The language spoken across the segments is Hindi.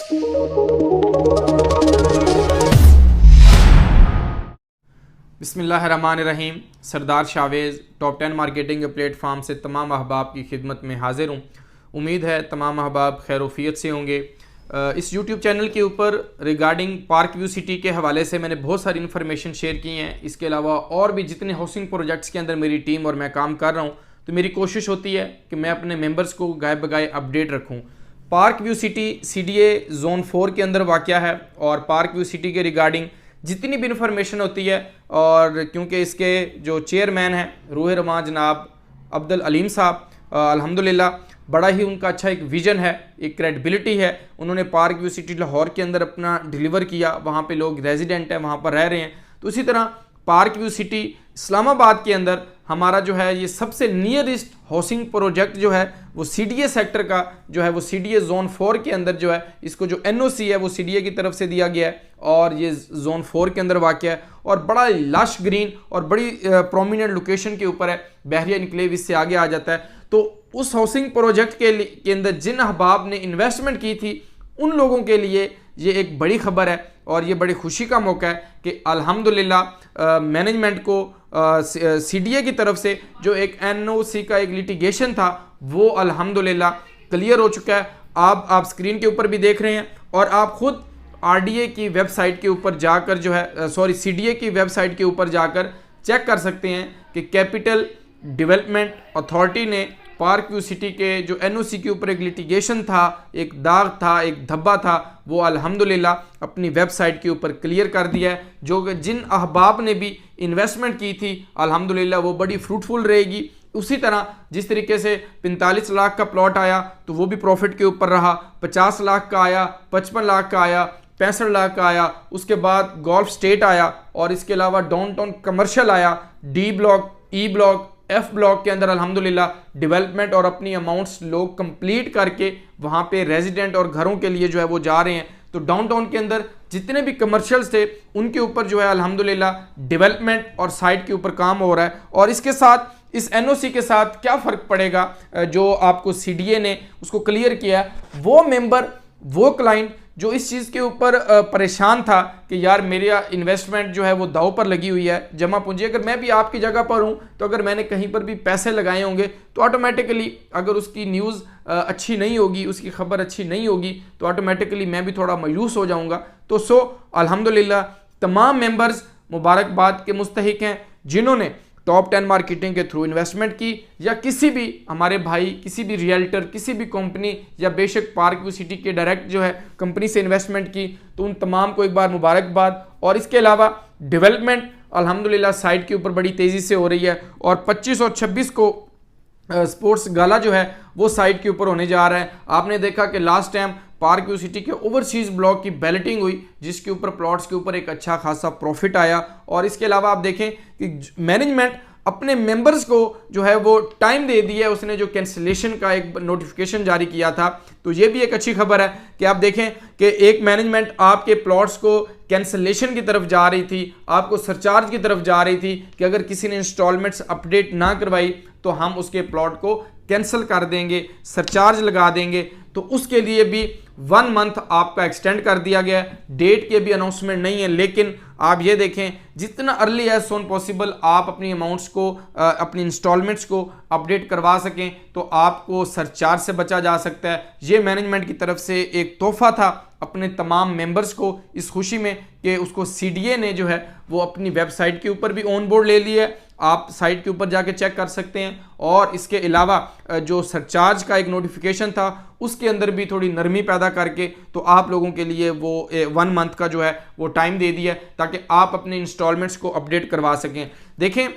बिस्मिल्लाहिर्रहमानिर्रहीम। सरदार शावेज़ टॉप 10 मार्केटिंग प्लेटफॉर्म से तमाम अहबाब की खिदमत में हाजिर हूँ। उम्मीद है तमाम अहबाब खैरोफियत से होंगे। इस यूट्यूब चैनल के ऊपर रिगार्डिंग पार्क व्यू सिटी के हवाले से मैंने बहुत सारी इन्फॉर्मेशन शेयर की हैं। इसके अलावा और भी जितने हाउसिंग प्रोजेक्ट्स के अंदर मेरी टीम और मैं काम कर रहा हूँ, तो मेरी कोशिश होती है कि मैं अपने मेंबर्स को गाय बगाए अपडेट रखूँ। Park view city CDA zone 4 के अंदर वाक़या है और पार्क व्यू सिटी के रिगार्डिंग जितनी भी इंफॉर्मेशन होती है, और क्योंकि इसके जो चेयरमैन हैं रूह रमां जनाब अब्दुल अलीम साहब, अल्हम्दुलिल्लाह बड़ा ही उनका अच्छा एक विज़न है, एक क्रेडिबिलिटी है। उन्होंने पार्क व्यू सिटी लाहौर के अंदर अपना डिलीवर किया, वहाँ पे लोग रेजिडेंट हैं, वहाँ पर रह रहे हैं। तो इसी तरह पार्क व्यू सिटी इस्लामाबाद के अंदर हमारा जो है ये सबसे नियरेस्ट हाउसिंग प्रोजेक्ट जो है वो CDA सेक्टर का जो है वो CDA जोन 4 के अंदर जो है, इसको जो NOC है वो CDA की तरफ से दिया गया है और ये जोन 4 के अंदर वाक़या है और बड़ा लश ग्रीन और बड़ी प्रोमिनेंट लोकेशन के ऊपर है। बहरिया इनक्लेव इससे आगे आ जाता है। तो उस हाउसिंग प्रोजेक्ट के अंदर जिन अहबाब ने इन्वेस्टमेंट की थी उन लोगों के लिए ये एक बड़ी खबर है और ये बड़ी खुशी का मौका है कि अल्हम्दुलिल्लाह मैनेजमेंट को CDA की तरफ से जो एक NOC का एक लिटिगेशन था वो अल्हम्दुलिल्लाह क्लियर हो चुका है। आप स्क्रीन के ऊपर भी देख रहे हैं और आप खुद RDA की वेबसाइट के ऊपर जाकर जो है CDA की वेबसाइट के ऊपर जाकर चेक कर सकते हैं कि कैपिटल डेवलपमेंट अथॉरिटी ने पार्क व्यू सिटी के जो NOC के ऊपर एक लिटिगेशन था, एक दाग था, एक धब्बा था, वो अल्हम्दुलिल्लाह अपनी वेबसाइट के ऊपर क्लियर कर दिया है। जो जिन अहबाब ने भी इन्वेस्टमेंट की थी अल्हम्दुलिल्लाह वो बड़ी फ्रूटफुल रहेगी। उसी तरह जिस तरीके से 45 लाख का प्लॉट आया तो वो भी प्रॉफिट के ऊपर रहा, 50 लाख का आया, 55 लाख का आया, 65 लाख का आया, उसके बाद गोल्फ स्टेट आया और इसके अलावा डाउनटाउन कमर्शियल आया, D block, E block, F block के अंदर अल्हम्दुलिल्लाह डेवलपमेंट और अपनी अमाउंट्स लोग कंप्लीट करके वहाँ पे रेजिडेंट और घरों के लिए जो है वो जा रहे हैं। तो डाउनटाउन के अंदर जितने भी कमर्शियल्स थे उनके ऊपर जो है अल्हम्दुलिल्लाह डेवलपमेंट और साइट के ऊपर काम हो रहा है। और इसके साथ इस NOC के साथ क्या फ़र्क पड़ेगा जो आपको CDA ने उसको क्लियर किया है, वो मेंबर, वो क्लाइंट जो इस चीज़ के ऊपर परेशान था कि यार मेरा इन्वेस्टमेंट जो है वो दाव पर लगी हुई है, जमा पूंजी, अगर मैं भी आपकी जगह पर हूँ तो अगर मैंने कहीं पर भी पैसे लगाए होंगे तो ऑटोमेटिकली अगर उसकी न्यूज़ अच्छी नहीं होगी, उसकी खबर अच्छी नहीं होगी तो ऑटोमेटिकली मैं भी थोड़ा मायूस हो जाऊँगा। तो अल्हम्दुलिल्लाह तमाम मेंबर्स मुबारकबाद के मुस्तहिक हैं जिन्होंने टॉप 10 मार्केटिंग के थ्रू इन्वेस्टमेंट की, या किसी भी हमारे भाई, किसी भी रियल्टर, किसी भी कंपनी या बेशक पार्क व्यू सिटी के डायरेक्ट जो है कंपनी से इन्वेस्टमेंट की, तो उन तमाम को एक बार मुबारकबाद। और इसके अलावा डेवलपमेंट अल्हम्दुलिल्लाह साइट के ऊपर बड़ी तेज़ी से हो रही है और 25 और 26 को स्पोर्ट्स गाला जो है वो साइट के ऊपर होने जा रहा है। आपने देखा कि last time park view city के ओवरसीज ब्लॉक की बैलेटिंग हुई जिसके ऊपर प्लॉट्स के ऊपर एक अच्छा खासा प्रॉफिट आया। और इसके अलावा आप देखें कि मैनेजमेंट अपने मेंबर्स को जो है वो टाइम दे दिया है, उसने जो कैंसिलेशन का एक नोटिफिकेशन जारी किया था, तो ये भी एक अच्छी खबर है कि आप देखें कि एक मैनेजमेंट आपके प्लॉट्स को कैंसिलेशन की तरफ जा रही थी, आपको सरचार्ज की तरफ जा रही थी कि अगर किसी ने इंस्टॉलमेंट्स अपडेट ना करवाई तो हम उसके प्लॉट को कैंसिल कर देंगे, सरचार्ज लगा देंगे। तो उसके लिए भी 1 मंथ आपका एक्सटेंड कर दिया गया है। डेट की भी अनाउंसमेंट नहीं है, लेकिन आप ये देखें जितना अर्ली एज सोन पॉसिबल आप अपनी अमाउंट्स को, अपनी इंस्टॉलमेंट्स को अपडेट करवा सकें तो आपको सरचार्ज से बचा जा सकता है। ये मैनेजमेंट की तरफ से एक तोहफा था अपने तमाम मेंबर्स को, इस खुशी में कि उसको CDA ने जो है वो अपनी वेबसाइट के ऊपर भी ऑन बोर्ड ले लिया है। आप साइट के ऊपर जाके चेक कर सकते हैं। और इसके अलावा जो सरचार्ज का एक नोटिफिकेशन था उसके अंदर भी थोड़ी नरमी पैदा करके तो आप लोगों के लिए वो 1 मंथ का जो है वो टाइम दे दिया ताकि आप अपने इंस्टॉलमेंट्स को अपडेट करवा सकें। देखें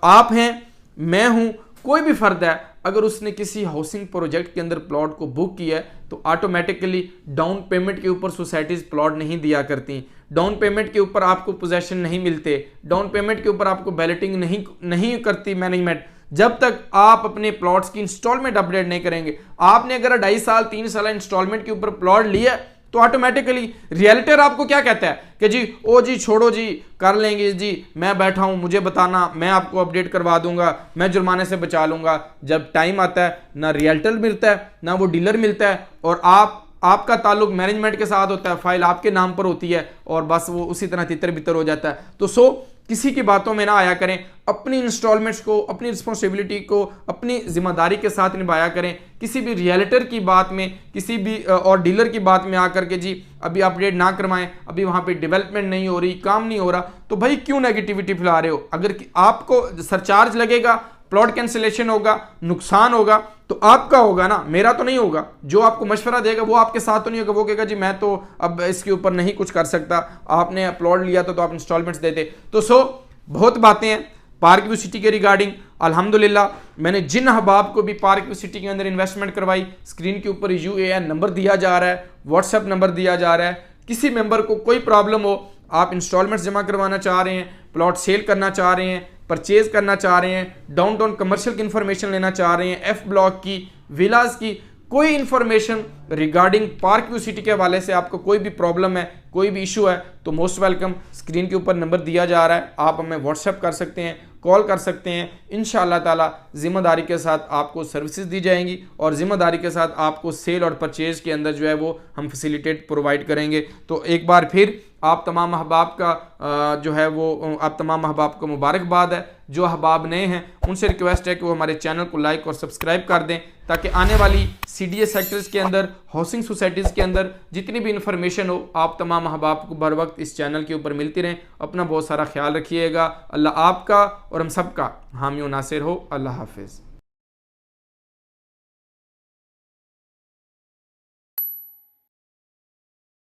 आप हैं, मैं हूं, कोई भी फर्द है, अगर उसने किसी हाउसिंग प्रोजेक्ट के अंदर प्लॉट को बुक किया है तो ऑटोमेटिकली डाउन पेमेंट के ऊपर सोसाइटीज़ प्लॉट नहीं दिया करती, डाउन पेमेंट के ऊपर आपको पोजेशन नहीं मिलते, डाउन पेमेंट के ऊपर आपको बैलेटिंग नहीं करती मैनेजमेंट, जब तक आप अपने प्लॉट्स की इंस्टॉलमेंट अपडेट नहीं करेंगे। आपने अगर 2.5 साल 3 साल इंस्टॉलमेंट के ऊपर प्लॉट लिया तो ऑटोमेटिकली रियल्टर आपको क्या कहता है कि जी ओ जी छोड़ो जी, कर लेंगे जी, मैं बैठा हूं, मुझे बताना, मैं आपको अपडेट करवा दूंगा, मैं जुर्माने से बचा लूंगा। जब टाइम आता है ना रियल्टर मिलता है ना वो डीलर मिलता है और आप आपका ताल्लुक मैनेजमेंट के साथ होता है, फाइल आपके नाम पर होती है और बस वो उसी तरह तितर बितर हो जाता है। तो किसी की बातों में ना आया करें, अपनी इंस्टॉलमेंट्स को, अपनी रिस्पॉन्सिबिलिटी को अपनी जिम्मेदारी के साथ निभाया करें। किसी भी रियल्टर की बात में, किसी भी और डीलर की बात में आकर के जी अभी अपडेट ना करवाएं, अभी वहाँ पे डेवलपमेंट नहीं हो रही, काम नहीं हो रहा, तो भाई क्यों नेगेटिविटी फैला रहे हो? अगर आपको सरचार्ज लगेगा, प्लॉट कैंसिलेशन होगा, नुकसान होगा, तो आपका होगा ना, मेरा तो नहीं होगा। जो आपको मशवरा देगा वो आपके साथ तो नहीं होगा, वो कहेगा जी मैं तो अब इसके ऊपर नहीं कुछ कर सकता, आपने प्लॉट लिया तो आप इंस्टॉलमेंट्स देते। तो बहुत बातें हैं पार्क व्यू सिटी के रिगार्डिंग। अल्हम्दुलिल्लाह मैंने जिन अहबाब को भी पार्क व्यू सिटी के अंदर इन्वेस्टमेंट करवाई, स्क्रीन के ऊपर UAN नंबर दिया जा रहा है, व्हाट्सएप नंबर दिया जा रहा है। किसी मेंबर को कोई प्रॉब्लम हो, आप इंस्टॉलमेंट्स जमा करवाना चाह रहे हैं, प्लॉट सेल करना चाह रहे हैं, परचेज करना चाह रहे हैं, डाउनटाउन कमर्शियल की इंफॉर्मेशन लेना चाह रहे हैं, F ब्लॉक की, विलास की, कोई information regarding park view city के हवाले से आपको कोई भी प्रॉब्लम है, कोई भी इशू है, तो मोस्ट वेलकम। स्क्रीन के ऊपर नंबर दिया जा रहा है, आप हमें व्हाट्सएप कर सकते हैं, कॉल कर सकते हैं। इंशाअल्लाह ताला जिम्मेदारी के साथ आपको सर्विसेज दी जाएंगी और जिम्मेदारी के साथ आपको सेल और परचेज के अंदर जो है वो हम फैसिलिटेट प्रोवाइड करेंगे। तो एक बार फिर आप तमाम अहबाब का जो है वो आप तमाम अहबाब को मुबारकबाद है। जो अहबाब नए हैं उनसे रिक्वेस्ट है कि वो हमारे चैनल को लाइक और सब्सक्राइब कर दें, ताकि आने वाली CDA सेक्टर्स के अंदर, हाउसिंग सोसाइटीज़ के अंदर जितनी भी इंफॉर्मेशन हो, आप तमाम अहबाब को बर वक्त इस चैनल के ऊपर मिलती रहें। अपना बहुत सारा ख्याल रखिएगा। अल्लाह आपका और हम सबका हामी और नासिर हो। अल्लाह हाफिज़।